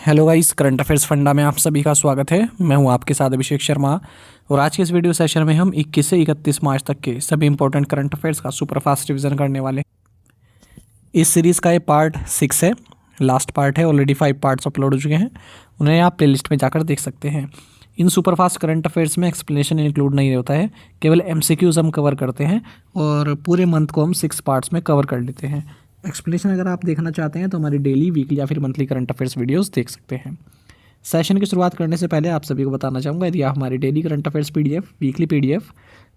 Hello guys, current affairs funda में आप सभी का स्वागत है। मैं हूं आपके साथ अभिषेक शर्मा और आज के इस वीडियो सेशन में हम 21 से 31 मार्च तक के सभी इंपॉर्टेंट करंट अफेयर्स का सुपर फास्ट रिवीजन करने वाले हैं। इस सीरीज़ का ये पार्ट 6 है, लास्ट पार्ट है। ऑलरेडी 5 पार्ट्स अपलोड हो चुके हैं, उन्हें आप प्लेलिस्ट में जाकर देख सकते हैं। इन सुपर फास्ट करंट अफेयर्स में एक्सप्लेनेशन इंक्लूड नहीं होता है, केवल एमसीक्यूज हम कवर करते हैं और पूरे मंथ को हम 6 पार्ट्स में कवर कर लेते हैं। एक्सप्लेनेशन अगर आप देखना चाहते हैं तो हमारी डेली, वीकली या फिर मंथली करंट अफेयर्स वीडियोस देख सकते हैं। सेशन की शुरुआत करने से पहले आप सभी को बताना चाहूँगा, यदि आप हमारी daily current affairs PDF, weekly PDF,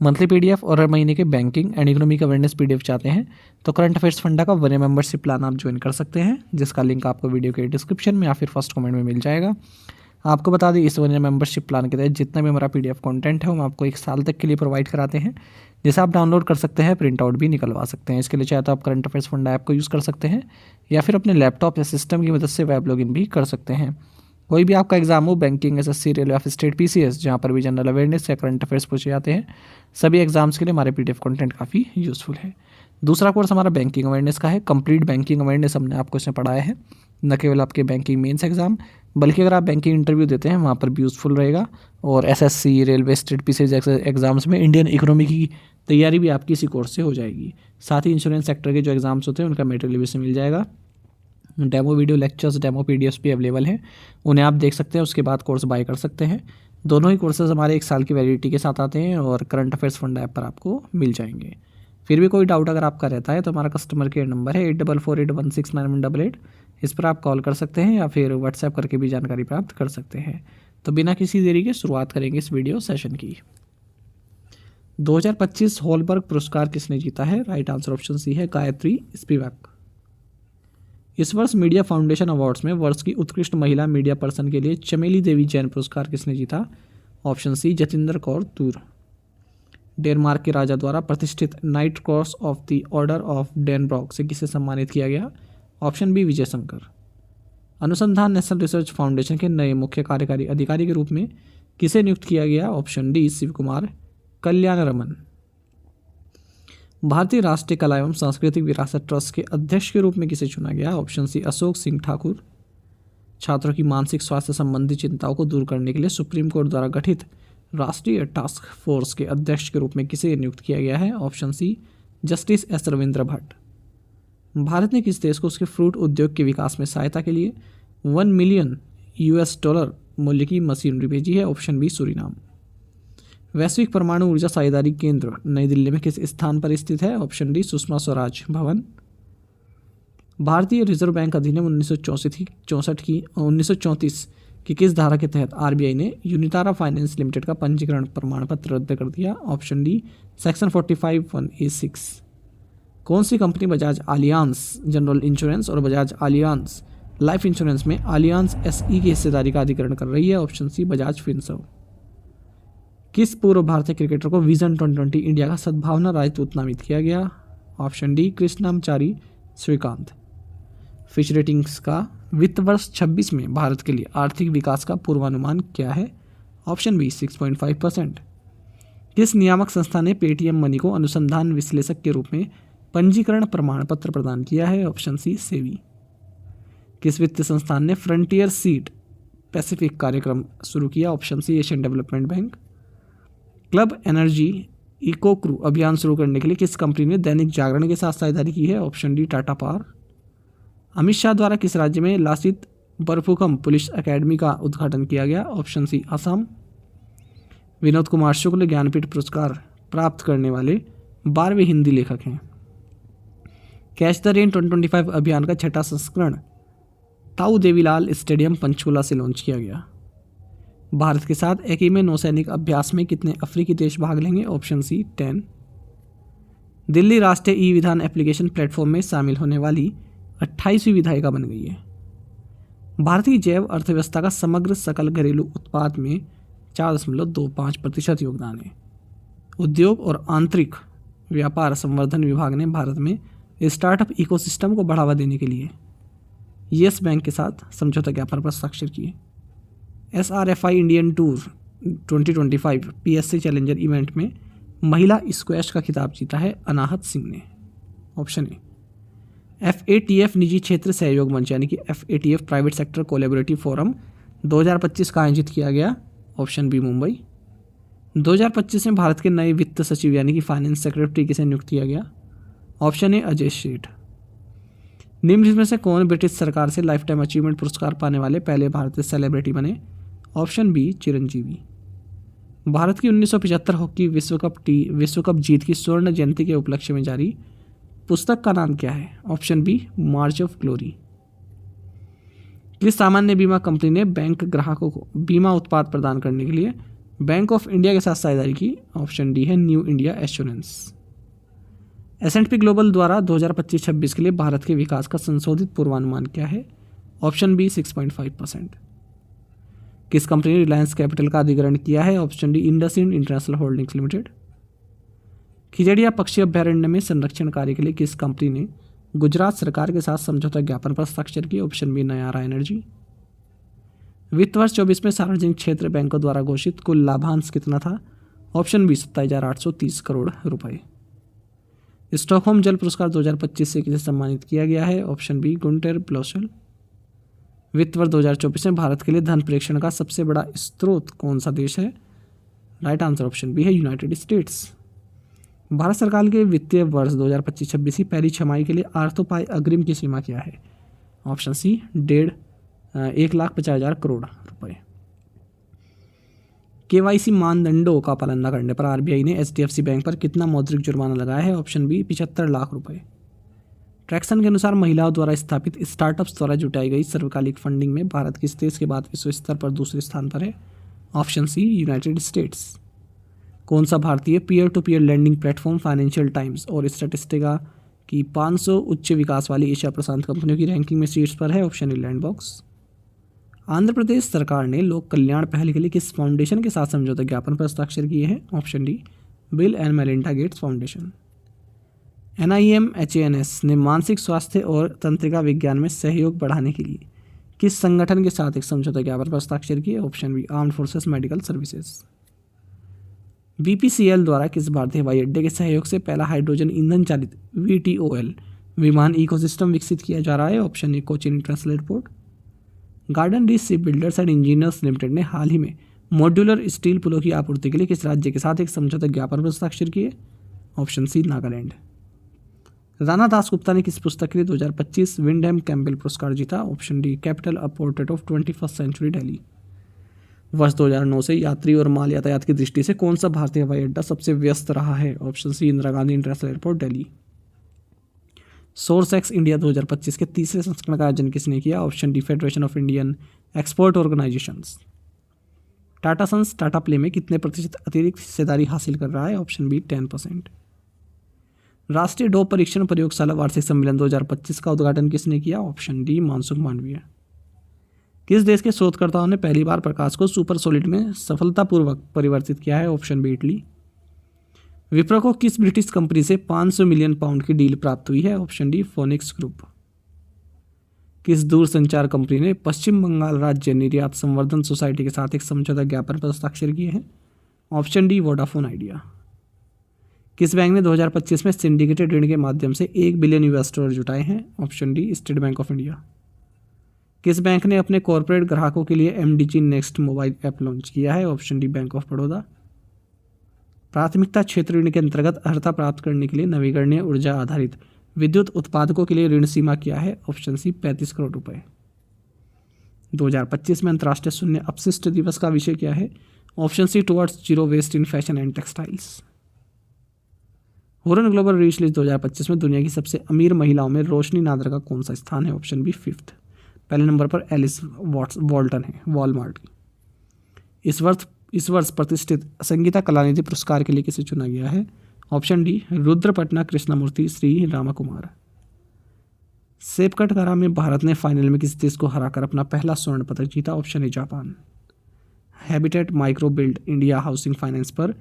monthly PDF और हर महीने के banking and economic awareness PDF चाहते हैं तो करंट अफेयर्स फंडा का 1 मेंबरशिप प्लान आप ज्वाइन कर सकते हैं, जिसका लिंक आपको वीडियो के डिस्क्रिप्शन में या फिर फर्स्ट कमेंट में मिल जाएगा। आपको बता दें, इस 1 मेंबरशिप प्लान के तहत जितना भी हमारा पीडीएफ कंटेंट है हम आपको 1 साल तक के लिए प्रोवाइड कराते हैं, जिसे आप डाउनलोड कर सकते हैं, प्रिंट आउट भी निकलवा सकते हैं। इसके लिए चाहे तो आप करंट अफेयर्स फंडा ऐप को यूज़ कर सकते हैं या फिर अपने लैपटॉप या सिस्टम की मदद से वेब लॉगिन भी कर सकते हैं। कोई भी आपका एग्जाम हो, बैंकिंग, एसएससी, रेलवे या फिर स्टेट पीसीएस, जहाँ पर भी जनरल अवेयरनेस या करंट अफेयर्स पूछे जाते हैं, सभी एग्जाम्स के लिए हमारे पीडीएफ कंटेंट काफ़ी यूजफुल है। दूसरा कोर्स हमारा बैंकिंग अवेयरनेस का है। कंप्लीट बैंकिंग अवेयरनेस हमने आपको इसमें पढ़ाया है, न केवल आपके बैंकिंग मेंस एग्जाम, बल्कि अगर आप बैंकिंग इंटरव्यू देते हैं वहाँ पर भी यूज़फुल रहेगा। और एसएससी, रेलवे, स्टेट पीसीएस जैसे एग्जाम्स में इंडियन इकोनॉमी की तैयारी भी आपकी इसी कोर्स से हो जाएगी। साथ ही इंश्योरेंस सेक्टर के जो एग्जाम्स होते हैं उनका मटेरियल भी से मिल जाएगा। Demo video lectures, demo PDFs भी अवेलेबल हैं, उन्हें आप देख सकते हैं, उसके बाद कोर्स बाय कर सकते हैं। दोनों ही कोर्सेज हमारे 1 साल की वैलिडिटी के साथ आते हैं और करंट अफेयर्स फंडा ऐप पर आपको मिल जाएंगे। फिर भी कोई डाउट अगर आपका रहता है तो हमारा कस्टमर केयर नंबर है 8448169188, इस पर आप कॉल कर सकते हैं या फिर व्हाट्सएप करके भी जानकारी प्राप्त कर सकते हैं। तो बिना किसी देरी के शुरुआत करेंगे इस वीडियो सेशन की। 2025 हॉलबर्ग पुरस्कार किसने जीता है? राइट आंसर ऑप्शन सी है, गायत्री स्पिवाक। इस वर्ष मीडिया फाउंडेशन अवार्ड्स में वर्ष की उत्कृष्ट महिला मीडिया पर्सन के लिए चमेली देवी जैन पुरस्कार किसने जीता? Option C, Jatinder Kaur Toor. Denmark के राजा द्वारा प्रतिष्ठित knight cross of the order of Dannebrog से किसे सम्मानित किया गया? Option B, Vijay Shankar. अनुसंधान नेशनल रिसर्च फाउंडेशन के नए मुख्य कार्यकारी अधिकारी के रूप में किसे नियुक्त किया गया? Option D, Shiv Kumar Kalyanaraman. भारतीय राष्ट्रीय कला एवं सांस्कृतिक विरासत ट्रस्ट के अध्यक्ष के रूप में किसे चुना गया? Option C, Ashok Singh Thakur. छात्रों की मानसिक स्वास्थ्य संबंधी चिंताओं को दूर करने के लिए सुप्रीम कोर्ट द्वारा गठित राष्ट्रीय टास्क फोर्स के अध्यक्ष के रूप में किसे नियुक्त किया गया है? Option C, justice S Ravindra Bhatt. Bharat ने किस देश को उसके फ्रूट उद्योग के विकास में सहायता के लिए $1 मिलियन मूल्य की मशीनरी भेजी है? Option B, Suriname. वैश्विक परमाणु ऊर्जा साझेदारी केंद्र नई दिल्ली में किस स्थान पर स्थित है? ऑप्शन डी, सुषमा स्वराज भवन। भारतीय रिजर्व बैंक अधिनियम 1934 की किस धारा के तहत आरबीआई ने यूनितारा फाइनेंस लिमिटेड का पंजीकरण प्रमाण पत्र रद्द कर दिया? Option D, section 45(1)(a)(6)। कौन सी company Bajaj Allianz general insurance और बजाज आलियांज लाइफ इंश्योरेंस में आलियांज एसई की हिस्सेदारी का अधिग्रहण कर रही है? Option C, Bajaj Finserv. किस पूर्व भारतीय क्रिकेटर को विजन 2020 इंडिया का सद्भावना राजदूत नामित किया गया? Option D, Krishnamachari Srikkanth. Fitch ratings का वित्त वर्ष 26 में भारत के लिए आर्थिक विकास का पूर्वानुमान क्या है? Option B, 6.5%। किस नियामक संस्था ने पेटीएम मनी को अनुसंधान विश्लेषक के रूप में पंजीकरण प्रमाण पत्र प्रदान किया है? Option C, SEBI. किस वित्तीय संस्थान ने फ्रंटियर सीड पैसिफिक कार्यक्रम शुरू किया? Option C, Asian Development Bank. Club energy eco crew अभियान शुरू करने के लिए किस कंपनी ने दैनिक जागरण के साथ साझेदारी की है? Option D, Tata power. Amit Shah द्वारा किस राज्य में लासित बरफुकम पुलिस एकेडमी का उद्घाटन किया गया? Option C, Assam. विनोद कुमार शुक्ल ज्ञानपीठ पुरस्कार प्राप्त करने वाले 12वें हिंदी लेखक हैं। कैच द रेन 2025 अभियान का 6ठा संस्करण ताऊ देवीलाल स्टेडियम पंचकुला से लॉन्च किया गया। भारत के साथ एक ही में नौसैनिक अभ्यास में कितने अफ्रीकी देश भाग लेंगे? Option C, 10। दिल्ली राष्ट्रीय ई विधान एप्लीकेशन प्लेटफॉर्म में शामिल होने वाली 28वीं विधायिका बन गई है। भारतीय जैव अर्थव्यवस्था का समग्र सकल घरेलू उत्पाद में 4.25% योगदान है। उद्योग और आंतरिक व्यापार संवर्धन विभाग ने भारत में स्टार्टअप इकोसिस्टम को बढ़ावा देने के लिए येस बैंक के साथ समझौता ज्ञापन पर हस्ताक्षर किए। SRFI Indian tour 2025 PSC challenger event में महिला स्क्वैश का खिताब जीता है अनाहत सिंह ने। Option A. FATF निजी क्षेत्र सहयोग मंच यानी कि FATF private sector collaborative forum 2025 का आयोजित किया गया, ऑप्शन बी मुंबई। 2025 में भारत के नए वित्त सचिव यानी कि फाइनेंस सेक्रेटरी किसे नियुक्त किया गया, ऑप्शन ए अजय सेठ। निम्न में से कौन ब्रिटिश सरकार से लाइफ टाइम अचीवमेंट पुरस्कार पाने वाले पहले भारतीय सेलिब्रिटी बने, ऑप्शन बी चिरंजीवी। भारत की 1975 हॉकी विश्व कप जीत की स्वर्ण जयंती के उपलक्ष्य में जारी पुस्तक का नाम क्या है, option B March of Glory. किस सामान्य बीमा कंपनी ने बैंक ग्राहकों को बीमा उत्पाद प्रदान करने के लिए बैंक ऑफ इंडिया के साथ साझेदारी की, ऑप्शन डी है new India assurance. S&P global द्वारा 2025-26 के लिए भारत के विकास का संशोधित पूर्वानुमान क्या है, ऑप्शन बी 6.5%। किस कंपनी ने रिलायंस कैपिटल का अधिग्रहण किया है, option D IndusInd international holdings limited. Khijadiya पक्षी अभ्यारण्य में संरक्षण कार्य के लिए किस कंपनी ने गुजरात सरकार के साथ समझौता ज्ञापन पर हस्ताक्षर किए, ऑप्शन बी नयारा एनर्जी। वित्त वर्ष 24 में सार्वजनिक क्षेत्र बैंकों द्वारा घोषित कुल लाभांश कितना था, ऑप्शन बी 27,830 करोड़ रुपए। स्टॉकहोम जल पुरस्कार 2025 से किसे सम्मानित किया गया है, ऑप्शन बी गुंटर ब्लॉशल। वित्त वर्ष 2024 में भारत के लिए धन प्रेषण का सबसे बड़ा स्रोत कौन सा देश है, राइट आंसर ऑप्शन बी है यूनाइटेड स्टेट्स। भारत सरकार के वित्तीय वर्ष 2025-26 की पहली छमाही के लिए आर्थोपाई अग्रिम की सीमा क्या है, ऑप्शन सी 1,50,000 करोड़ रुपए। KYC मानदंडों का पालन न करने पर RBI ने HDFC बैंक पर कितना मौद्रिक जुर्माना लगाया है, ऑप्शन बी 75 लाख रुपए। ट्रैक्सन के अनुसार महिलाओं द्वारा स्थापित स्टार्टअप्स द्वारा जुटाई गई सर्वकालिक फंडिंग में भारत किस देश के बाद विश्व स्तर पर दूसरे स्थान पर है, ऑप्शन सी यूनाइटेड स्टेट्स। कौन सा भारतीय peer to peer lending platform Financial Times और स्टैटिस्टिका की 500 उच्च विकास वाली एशिया प्रशांत कंपनियों की रैंकिंग में शीर्ष पर है, ऑप्शन ए लैंडबॉक्स। आंध्र प्रदेश सरकार ने लोक कल्याण पहल के लिए किस फाउंडेशन के साथ समझौता ज्ञापन पर हस्ताक्षर किए हैं, option D bill and Melinda Gates foundation. NIMHANS ने मानसिक स्वास्थ्य और तंत्रिका विज्ञान में सहयोग बढ़ाने के लिए किस संगठन के साथ एक समझौता ज्ञापन पर हस्ताक्षर किए, option B armed forces medical services. BPCL द्वारा किस भारतीय हवाई अड्डे के सहयोग से पहला हाइड्रोजन ईंधन चालित VTOL विमान इकोसिस्टम विकसित किया जा रहा है, option A Cochin international airport. Garden reach ship builders and engineers limited ने हाल ही में मॉड्यूलर स्टील पुलों की आपूर्ति के लिए किस राज्य के साथ एक समझौता ज्ञापन पर हस्ताक्षर किए, ऑप्शन सी नागालैंड। राणा दासगुप्ता ने किस पुस्तक के लिए 2025 विंडहैम कैम्पबेल पुरस्कार जीता, option D Capital a portrait of 21st century Delhi. वर्ष 2009 से यात्री और माल यातायात की दृष्टि से कौन सा भारतीय हवाई अड्डा सबसे व्यस्त रहा है, option C Indira Gandhi international airport Delhi. SourceX India 2025 के तीसरे संस्करण का आयोजन किसने किया, option D federation of Indian export organisations. Tata sons Tata play में कितने प्रतिशत अतिरिक्त हिस्सेदारी हासिल कर रहा है, ऑप्शन बी 10%। राष्ट्रीय डोप परीक्षण प्रयोगशाला वार्षिक सम्मेलन 2025 का उद्घाटन किसने किया, ऑप्शन डी मानसुख मांडविया। किस देश के शोधकर्ताओं ने पहली बार प्रकाश को सुपर सॉलिड में सफलतापूर्वक परिवर्तित किया है, ऑप्शन बी इटली। विप्रो को किस ब्रिटिश कंपनी से 500 मिलियन पाउंड की डील प्राप्त हुई है, ऑप्शन डी फोनिक्स ग्रुप। किस दूरसंचार कंपनी ने पश्चिम बंगाल राज्य निर्यात संवर्धन सोसाइटी के साथ एक समझौता ज्ञापन पर हस्ताक्षर किए हैं, ऑप्शन डी वोडाफोन आइडिया। किस बैंक ने 2025 में सिंडिकेटेड ऋण के माध्यम से $1 बिलियन जुटाए हैं, option D state bank of India. किस बैंक ने अपने कॉरपोरेट ग्राहकों के लिए MDG next mobile app launch किया है, option D bank of Baroda. प्राथमिकता क्षेत्र ऋण के अंतर्गत अर्हता प्राप्त करने के लिए नवीकरणीय ऊर्जा आधारित विद्युत उत्पादकों के लिए ऋण सीमा क्या है, ऑप्शन सी 35 करोड़ रुपए। 2025 में अंतर्राष्ट्रीय शून्य अपशिष्ट दिवस का विषय क्या है, option C towards zero waste in fashion and textiles. Hurun global rich list 2025 में दुनिया की सबसे अमीर महिलाओं में रोशनी नादर का कौन सा स्थान है, ऑप्शन बी 5th। पहले नंबर पर एलिस वॉल्टन है वॉलमार्ट की। इस वर्ष प्रतिष्ठित संगीता कलानिधि पुरस्कार के लिए किसे चुना गया है, ऑप्शन डी रुद्रपटना कृष्णमूर्ति श्री रामाकुमार। सेपकटकारा में भारत ने फाइनल में किस देश को हराकर अपना पहला स्वर्ण पदक जीता, option A Japan. Habitat Micro Build India Housing Finance पर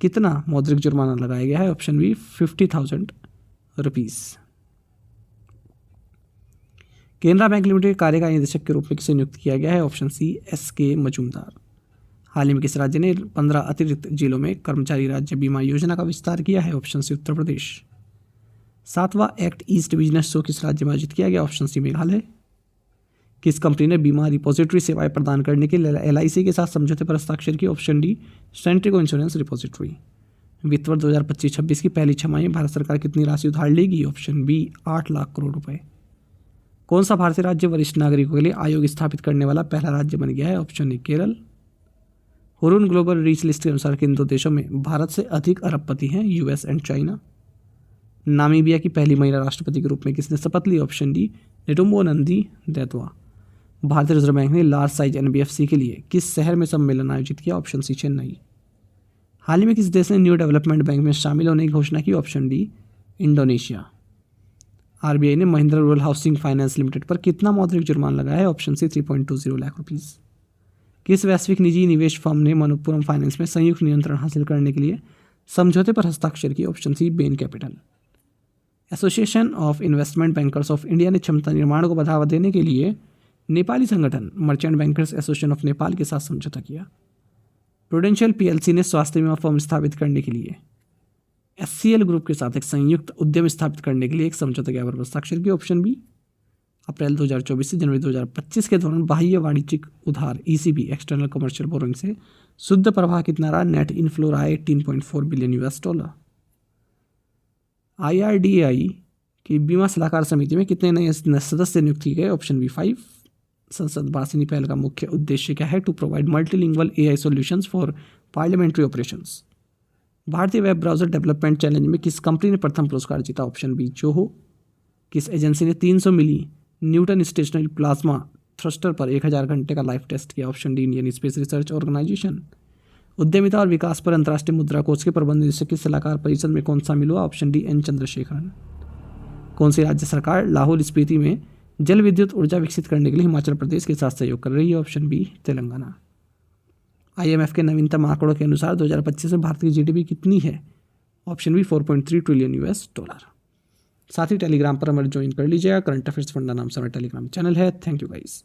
कितना मौद्रिक जुर्माना लगाया गया है, option B 50,000 rupees. Canara Bank Limited के कार्यकारी निदेशक के रूप में किसे नियुक्त किया गया है, ऑप्शन सी SK मजूमदार। हाल ही में किस राज्य ने 15 अतिरिक्त जिलों में कर्मचारी राज्य बीमा योजना का विस्तार किया है, ऑप्शन सी उत्तर प्रदेश। 7वां एक्ट ईस्ट बिजनेस शो किस राज्य में आयोजित किया गया? Option C Meghalaya. किस कंपनी ने बीमा रिपोजिटरी सेवाएं प्रदान करने के लिए LIC के साथ समझौते पर हस्ताक्षर किए? Option D Centrico insurance repository. वित्त वर्ष 2025-26 की पहली छमाही में भारत सरकार कितनी राशि उधार लेगी? ऑप्शन बी 8 लाख करोड़ रुपए। कौन सा भारतीय राज्य वरिष्ठ नागरिकों के लिए आयोग स्थापित करने वाला पहला राज्य बन गया है? Option A Kerala. Hurun global rich list के अनुसार किन 2 देशों में भारत से अधिक अरबपति हैं? US and China. नामीबिया की पहली महिला राष्ट्रपति के रूप में किसने शपथ ली? Option D Netumbo Nandi Ndaitwah. भारतीय रिजर्व बैंक ने लार्ज साइज NBFC के लिए किस शहर में सम्मेलन आयोजित किया? ऑप्शन सी चेन्नई। हाल ही में किस देश ने न्यू डेवलपमेंट बैंक में शामिल होने की घोषणा की? Option D Indonesia. RBI ने Mahindra rural housing finance limited पर कितना मौद्रिक जुर्माना लगाया है? Option C 3.20 lakh rupees. किस वैश्विक निजी निवेश फर्म ने मनप्पुरम फाइनेंस में संयुक्त नियंत्रण हासिल करने के लिए समझौते पर हस्ताक्षर किए? Option C Bain Capital. Association of investment bankers of India ने क्षमता निर्माण को बढ़ावा देने के लिए नेपाली संगठन merchant bankers association of Nepal के साथ समझौता किया। प्रूडेंशियल PLC ने स्वास्थ्य बीमा फर्म स्थापित करने के लिए SCL ग्रुप के साथ एक संयुक्त उद्यम स्थापित करने के लिए एक समझौता ज्ञापन पर हस्ताक्षर किया? ऑप्शन बी अप्रैल 2024 से जनवरी 2025 के दौरान बाह्य वाणिज्यिक उधार ECB एक्सटर्नल कमर्शियल बोरोइंग से शुद्ध प्रवाह कितना रहा? नेट इनफ्लो रहा 18.4 बिलियन $। IRDAI की बीमा सलाहकार समिति में कितने नए सदस्य नियुक्त किए गए? Option B 5। संसद बासिनी पहल का मुख्य उद्देश्य क्या है? To provide multilingual AI solutions for parliamentary operations. भारतीय वेब ब्राउजर डेवलपमेंट चैलेंज में किस कंपनी ने प्रथम पुरस्कार जीता? Option B Zoho. किस एजेंसी ने 300 millinewton stationary plasma thruster पर 1000 घंटे का लाइव टेस्ट किया? Option D Indian Space Research Organisation. उद्यमिता और विकास पर अंतर्राष्ट्रीय मुद्रा कोष के प्रबंध निदेशक की सलाहकार परिषद में कौन शामिल हुआ? Option D N Chandrasekaran. कौन सी राज्य सरकार लाहौल स्पीति में जल विद्युत ऊर्जा विकसित करने के लिए हिमाचल प्रदेश के साथ सहयोग कर रही है? Option B Telangana. IMF के नवीनतम आंकड़ों के अनुसार 2025 में भारत की GDP कितनी है? Option B 4.3 trillion $। साथ ही टेलीग्राम पर हमारे ज्वाइन कर लीजिएगा। करंट अफेयर्स फंडा नाम से हमारा टेलीग्राम चैनल है। Thank you guys.